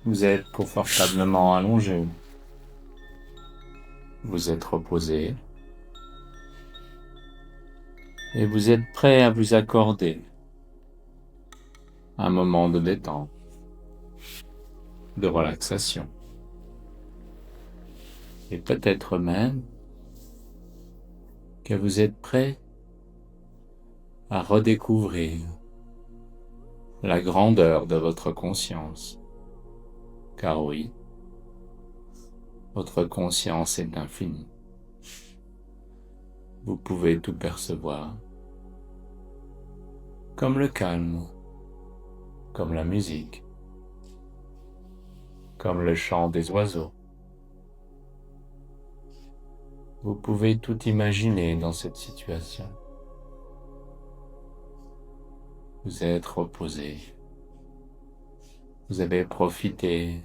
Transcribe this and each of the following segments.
Vous êtes confortablement allongé. Vous êtes reposé. Et vous êtes prêt à vous accorder un moment de détente, de relaxation. Et peut-être même que vous êtes prêt à redécouvrir la grandeur de votre conscience. Car oui, votre conscience est infinie. Vous pouvez tout percevoir, comme le calme, comme la musique, comme le chant des oiseaux. Vous pouvez tout imaginer dans cette situation. Vous êtes reposé. Vous avez profité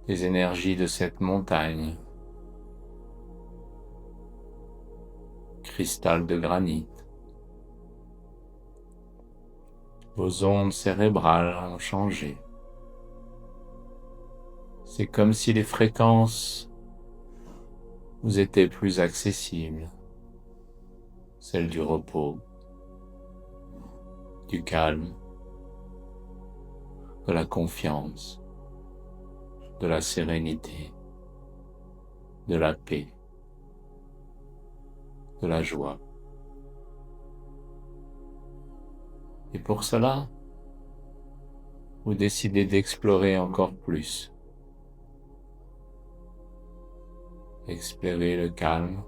des énergies de cette montagne, cristal de granit. Vos ondes cérébrales ont changé. C'est comme si les fréquences vous étaient plus accessibles, celles du repos, du calme, de la confiance, de la sérénité, de la paix, de la joie. Et pour cela, vous décidez d'explorer encore plus. Explorer le calme,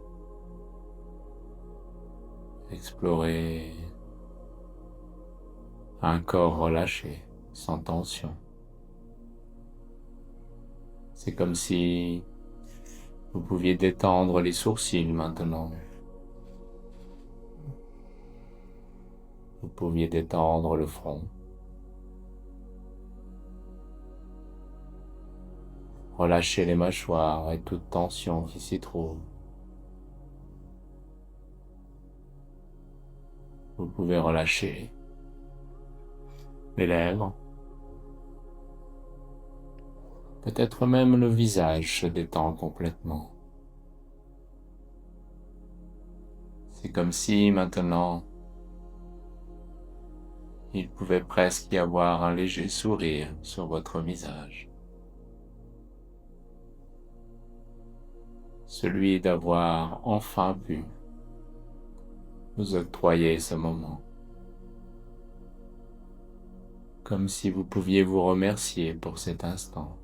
explorer un corps relâché, sans tension. C'est comme si vous pouviez détendre les sourcils maintenant. Vous pouviez détendre le front. Relâchez les mâchoires et toute tension qui s'y trouve. Vous pouvez relâcher les lèvres. Peut-être même le visage se détend complètement. C'est comme si maintenant, il pouvait presque y avoir un léger sourire sur votre visage. Celui d'avoir enfin pu vous octroyer ce moment. Comme si vous pouviez vous remercier pour cet instant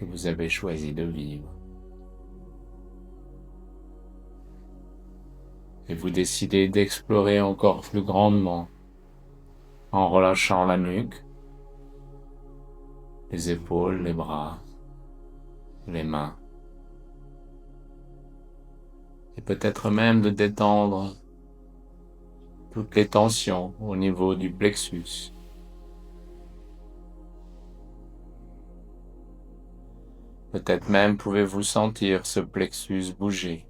que vous avez choisi de vivre. Et vous décidez d'explorer encore plus grandement en relâchant la nuque, les épaules, les bras, les mains. Et peut-être même de détendre toutes les tensions au niveau du plexus. Peut-être même pouvez-vous sentir ce plexus bouger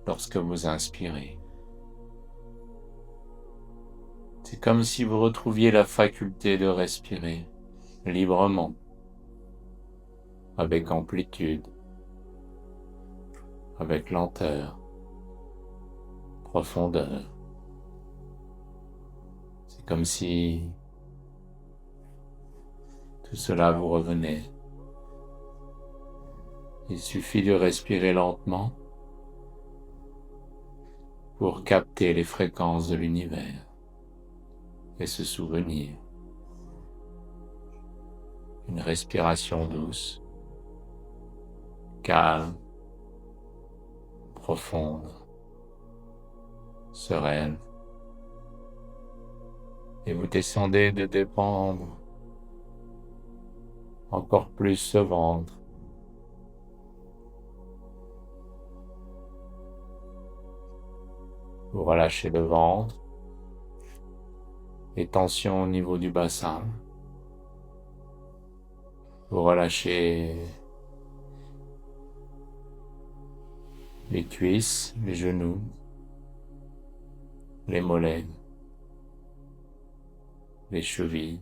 lorsque vous inspirez. C'est comme si vous retrouviez la faculté de respirer librement, avec amplitude, avec lenteur, profondeur. C'est comme si tout cela vous revenait. Il suffit de respirer lentement pour capter les fréquences de l'univers et se souvenir. Une respiration douce, calme, profonde, sereine. Et vous descendez de dépendre encore plus ce ventre. Vous relâchez le ventre, les tensions au niveau du bassin. Vous relâchez les cuisses, les genoux, les mollets, les chevilles,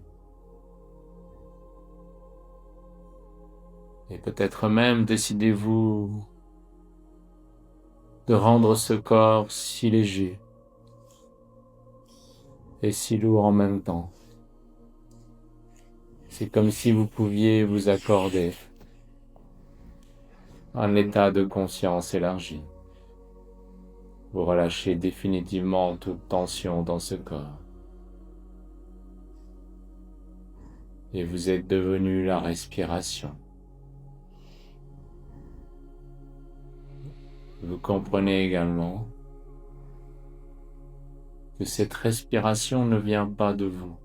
Et peut-être même décidez-vous de rendre ce corps si léger et si lourd en même temps. C'est comme si vous pouviez vous accorder un état de conscience élargi. Vous relâchez définitivement toute tension dans ce corps. Et vous êtes devenu la respiration. Vous comprenez également que cette respiration ne vient pas de vous.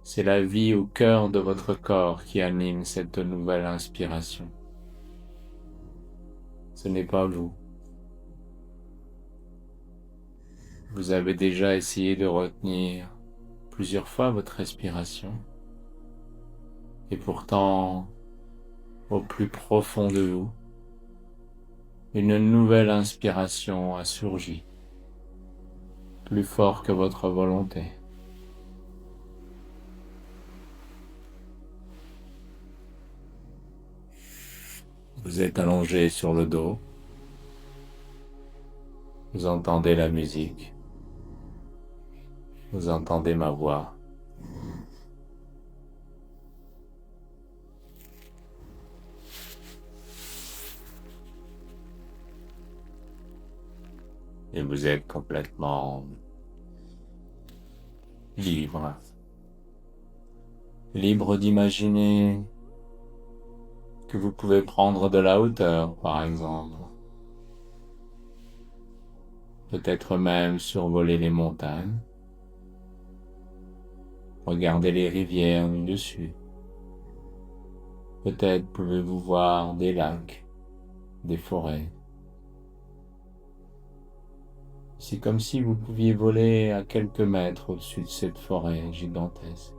C'est la vie au cœur de votre corps qui anime cette nouvelle inspiration. Ce n'est pas vous. Vous avez déjà essayé de retenir plusieurs fois votre respiration. Et pourtant, au plus profond de vous, une nouvelle inspiration a surgi, plus fort que votre volonté. Vous êtes allongé sur le dos. Vous entendez la musique. Vous entendez ma voix. Et vous êtes complètement libre. Libre d'imaginer que vous pouvez prendre de la hauteur, par exemple. Peut-être même survoler les montagnes. Regardez les rivières du dessus. Peut-être pouvez-vous voir des lacs, des forêts. C'est comme si vous pouviez voler à quelques mètres au-dessus de cette forêt gigantesque.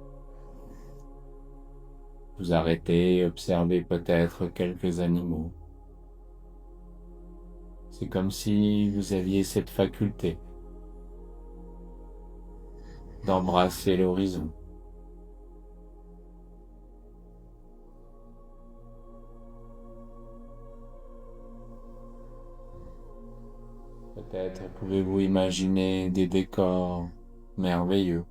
Vous arrêtez et observez peut-être quelques animaux. C'est comme si vous aviez cette faculté d'embrasser l'horizon. Peut-être pouvez-vous imaginer des décors merveilleux,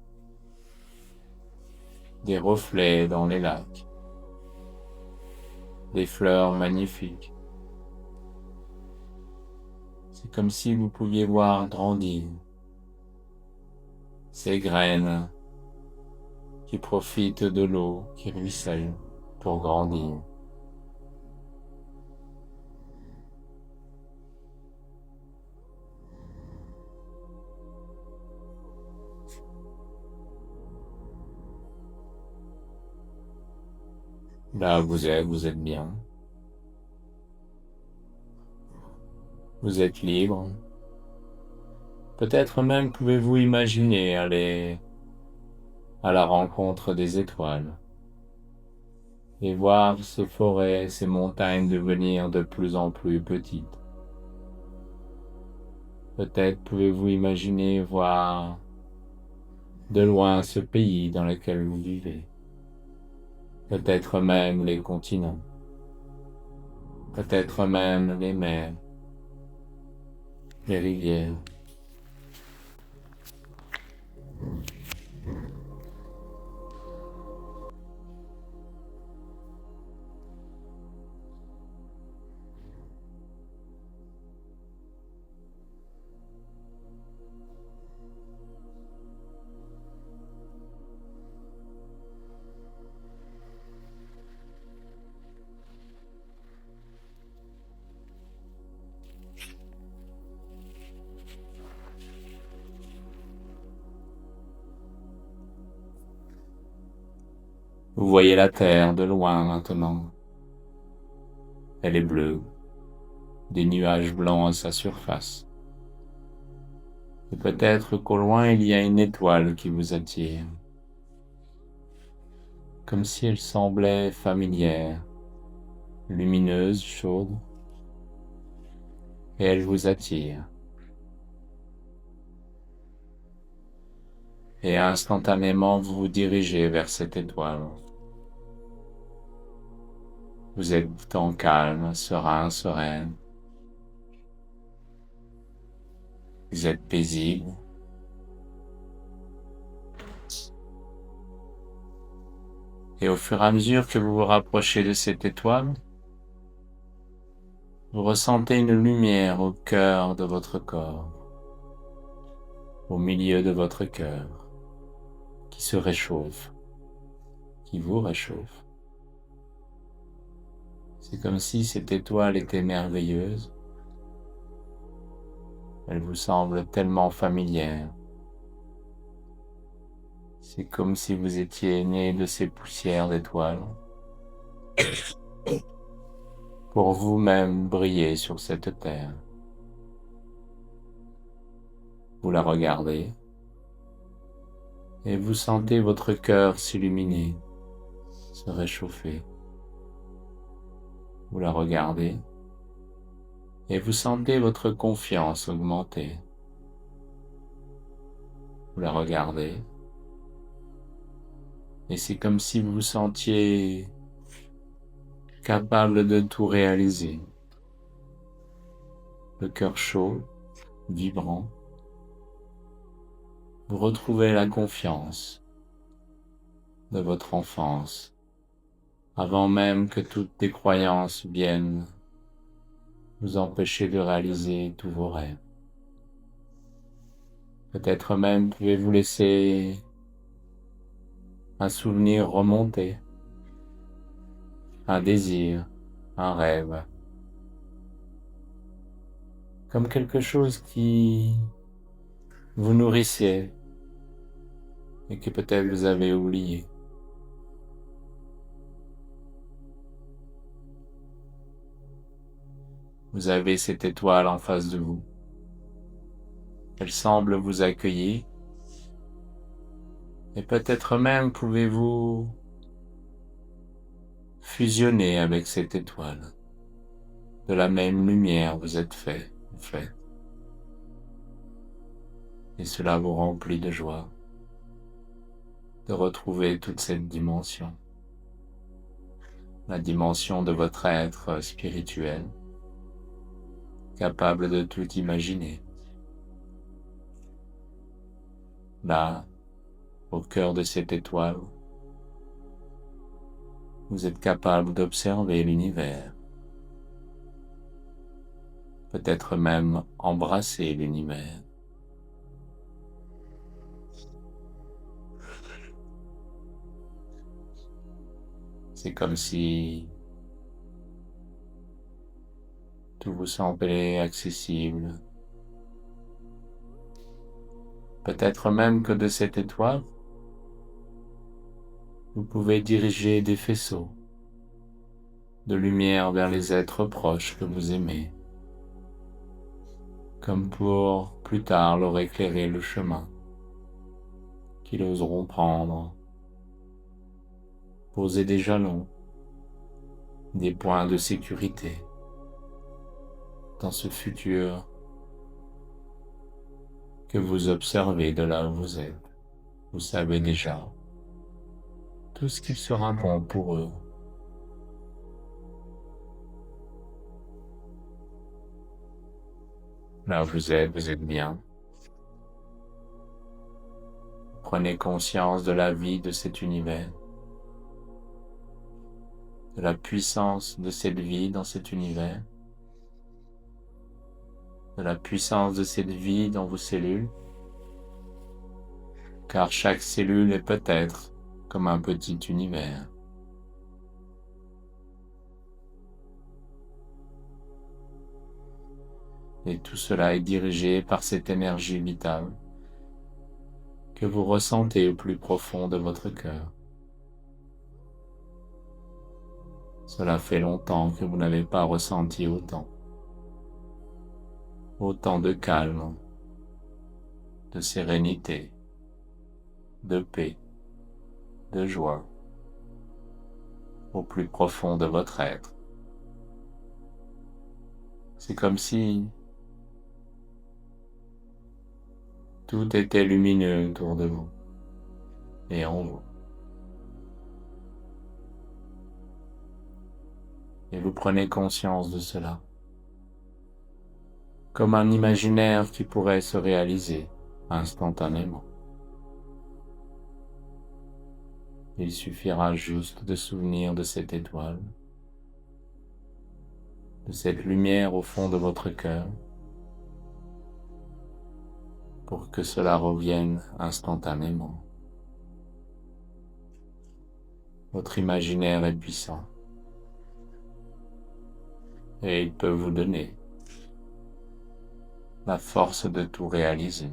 des reflets dans les lacs, des fleurs magnifiques. C'est comme si vous pouviez voir grandir ces graines qui profitent de l'eau qui ruisselle pour grandir. Là où vous êtes bien. Vous êtes libre. Peut-être même pouvez-vous imaginer aller à la rencontre des étoiles et voir ces forêts, ces montagnes devenir de plus en plus petites. Peut-être pouvez-vous imaginer voir de loin ce pays dans lequel vous vivez. Peut-être même les continents. Peut-être même les mers, les rivières. Vous voyez la terre de loin maintenant. Elle est bleue, des nuages blancs à sa surface. Et peut-être qu'au loin il y a une étoile qui vous attire, comme si elle semblait familière, lumineuse, chaude, et elle vous attire. Et instantanément vous vous dirigez vers cette étoile. Vous êtes en calme, serein, sereine. Vous êtes paisible. Et au fur et à mesure que vous vous rapprochez de cette étoile, vous ressentez une lumière au cœur de votre corps, au milieu de votre cœur, qui se réchauffe, qui vous réchauffe. C'est comme si cette étoile était merveilleuse. Elle vous semble tellement familière. C'est comme si vous étiez né de ces poussières d'étoiles pour vous-même briller sur cette terre. Vous la regardez et vous sentez votre cœur s'illuminer, se réchauffer. Vous la regardez et vous sentez votre confiance augmenter. Vous la regardez et c'est comme si vous vous sentiez capable de tout réaliser. Le cœur chaud, vibrant. Vous retrouvez la confiance de votre enfance, avant même que toutes les croyances viennent vous empêcher de réaliser tous vos rêves. Peut-être même pouvez-vous laisser un souvenir remonter, un désir, un rêve, comme quelque chose qui vous nourrissait et que peut-être vous avez oublié. Vous avez cette étoile en face de vous. Elle semble vous accueillir et peut-être même pouvez-vous fusionner avec cette étoile. De la même lumière vous êtes fait. Et cela vous remplit de joie de retrouver toute cette dimension. La dimension de votre être spirituel, capable de tout imaginer. Là, au cœur de cette étoile, vous êtes capable d'observer l'univers. Peut-être même embrasser l'univers. C'est comme si tout vous semblait accessible. Peut-être même que de cette étoile, vous pouvez diriger des faisceaux de lumière vers les êtres proches que vous aimez, comme pour plus tard leur éclairer le chemin qu'ils oseront prendre, poser des jalons, des points de sécurité dans ce futur que vous observez de là où vous êtes. Vous savez déjà tout ce qui sera bon pour eux. Là où vous êtes bien. Prenez conscience de la vie de cet univers, de la puissance de cette vie dans cet univers, de la puissance de cette vie dans vos cellules, car chaque cellule est peut-être comme un petit univers. Et tout cela est dirigé par cette énergie vitale que vous ressentez au plus profond de votre cœur. Cela fait longtemps que vous n'avez pas ressenti autant de calme, de sérénité, de paix, de joie, au plus profond de votre être. C'est comme si tout était lumineux autour de vous et en vous. Et vous prenez conscience de cela, comme un imaginaire qui pourrait se réaliser instantanément. Il suffira juste de souvenir de cette étoile, de cette lumière au fond de votre cœur, pour que cela revienne instantanément. Votre imaginaire est puissant et il peut vous donner la force de tout réaliser.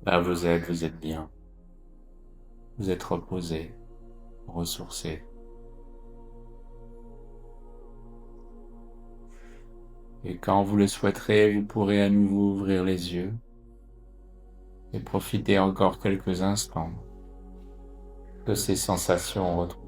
Là vous êtes bien, vous êtes reposé, ressourcé. Et quand vous le souhaiterez, vous pourrez à nouveau ouvrir les yeux et profiter encore quelques instants de ces sensations retrouvées.